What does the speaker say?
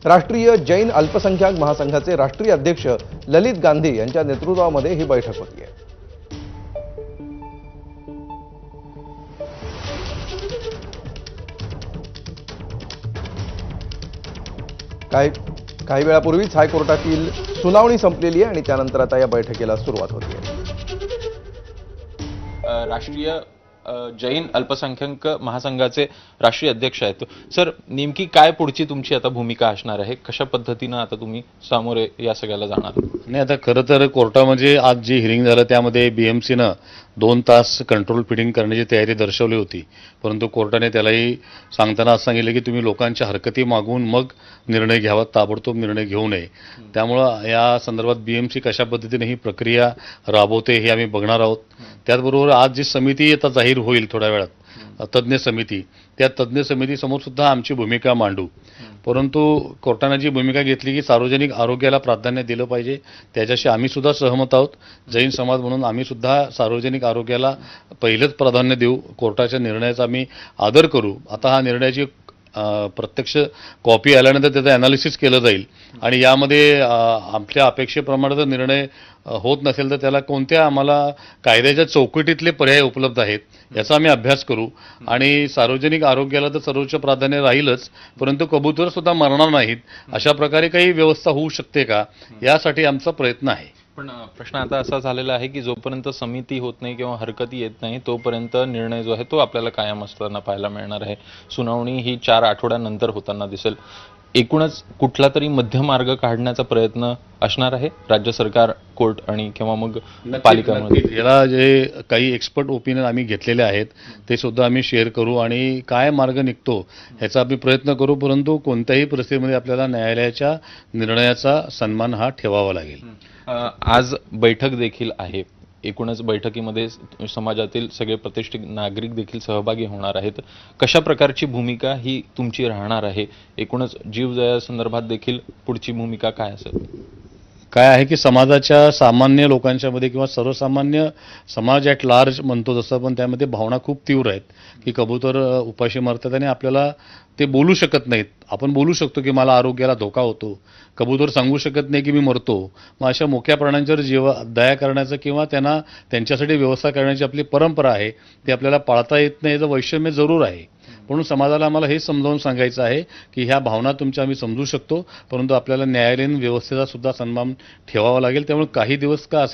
राष्ट्रीय जैन अल्पसंख्याक महासंघाचे राष्ट्रीय अध्यक्ष ललित गांधी यांच्या नेतृत्वामध्ये ही बैठक होती आहे। काही वेळापूर्वीच हायकोर्टातील सुनावणी संपलेली आहे आणि त्यानंतर आता या बैठकीला सुरुवात होती आहे। राष्ट्रीय जैन अल्पसंख्याक महासंघाचे राष्ट्रीय अध्यक्ष आहेत सर, नेमकी काय पुढची तुमची आता भूमिका असणार आहे? कशा पद्धतीने आता तुम्ही सामोरे या सगळ्याला जाणार? नाही, आता खरं तर कोर्टामध्ये आज जी हिअरिंग झालं त्यामध्ये बीएमसीनं 2 तास कंट्रोल फिडिंग करण्याची तयारी दर्शवली होती, परंतु कोर्टाने त्यालाही सांगताना असं सांगितलं की तुम्ही लोकांच्या हरकती मागून मग निर्णय घ्यावा, ताबडतोब निर्णय घेऊ नये। त्यामुळं या संदर्भात बीएमसी कशा पद्धतीने ही प्रक्रिया राबवते हे आम्ही बघणार आहोत। त्याचबरोबर आज जी समिती आता जाहीर होईल थोड्या वेळात, तज्ज्ञ समिती, त्या तज्ज्ञ समितीसमोर सुद्धा आमची भूमिका मांडू। परंतु कोर्टाने जी भूमिका घेतली की सार्वजनिक आरोग्याला प्राधान्य दिलं पाहिजे, त्याच्याशी आम्ही सुद्धा सहमत आहोत। जैन समाज म्हणून आम्ही सुद्धा सार्वजनिक आरोग्याला पहिलेच प्राधान्य देऊ, कोर्टाच्या निर्णयाचा आम्ही आदर करू। आता हा निर्णयाची प्रत्यक्ष कॉपी आल्यानंतर त्याचं ॲनालिसिस केलं जाईल आणि यामध्ये आपल्या अपेक्षेप्रमाणे जर निर्णय होत नसेल तर त्याला कोणत्या आम्हाला कायद्याच्या चौकटीतले पर्याय उपलब्ध आहेत याचा आम्ही अभ्यास करू आणि सार्वजनिक आरोग्याला तर सर्वोच्च प्राधान्य राहीलच, परंतु कबूतर सुद्धा मरणार नाहीत अशा प्रकारे काही व्यवस्था होऊ शकते का, यासाठी आमचा प्रयत्न आहे। पण प्रश्न आता असा झालेला आहे की जोपर्यंत समिती होत नाही किंवा हरकती येत नाही तोपर्यंत निर्णय जो आहे तो आपल्याला कायम असताना पाहायला मिळणार आहे। सुनावणी ही 4 आठवड्यानंतर होताना दिसेल। एकूणच कुठला तरी मध्य मार्ग काढण्याचा प्रयत्न असणार आहे राज्य सरकार, कोर्ट आणि किंवा मग पालिकांमध्ये? याला जे काही एक्सपर्ट ओपिनियन आम्ही घेतलेले आहेत ते सुद्धा आम्ही शेअर करू आणि काय मार्ग निघतो ह्याचा आम्ही प्रयत्न करू, परंतु कोणत्याही परिस्थितीमध्ये आपल्याला न्यायालयाच्या निर्णयाचा सन्मान हा ठेवावा लागेल। आज बैठक देखील आहे, एकूणच बैठकीमध्ये समाजातील सगळे प्रतिष्ठित नागरिक देखील सहभागी होणार आहेत। कशा प्रकारची भूमिका ही तुमची राहणार आहे? एकूणच जीवदया संदर्भात देखील पुढची भूमिका काय असेल? काय आहे की समाजाच्या सामान्य लोकांच्या मध्ये किंवा सर्वसामान्य समाज ॲट लार्ज म्हणतो जसं, पण त्यामध्ये भावना खूप तीव्र आहेत की कबूतर उपाशी मरतात आणि आपल्याला ते बोलू शकत नाहीत। आपण बोलू शकतो की मला आरोग्याला धोका होतो, कबूतर सांगू शकत नाही की मी मरतो। मग अशा मोक्या प्राण्यांच्यावर दया करण्याचं किंवा त्यांना त्यांच्यासाठी व्यवस्था करण्याची आपली परंपरा आहे, ती आपल्याला पाळता येत नाही, याचं वैषम्य जरूर आहे। म्हणून समाजाला आम्हाला हे समजावून सांगायचं आहे की ह्या भावना तुमच्या आम्ही समजू शकतो, परंतु आपल्याला न्यायालयीन व्यवस्थेचा सुद्धा सन्मान ठेवावा लागेल। त्यामुळे काही दिवस का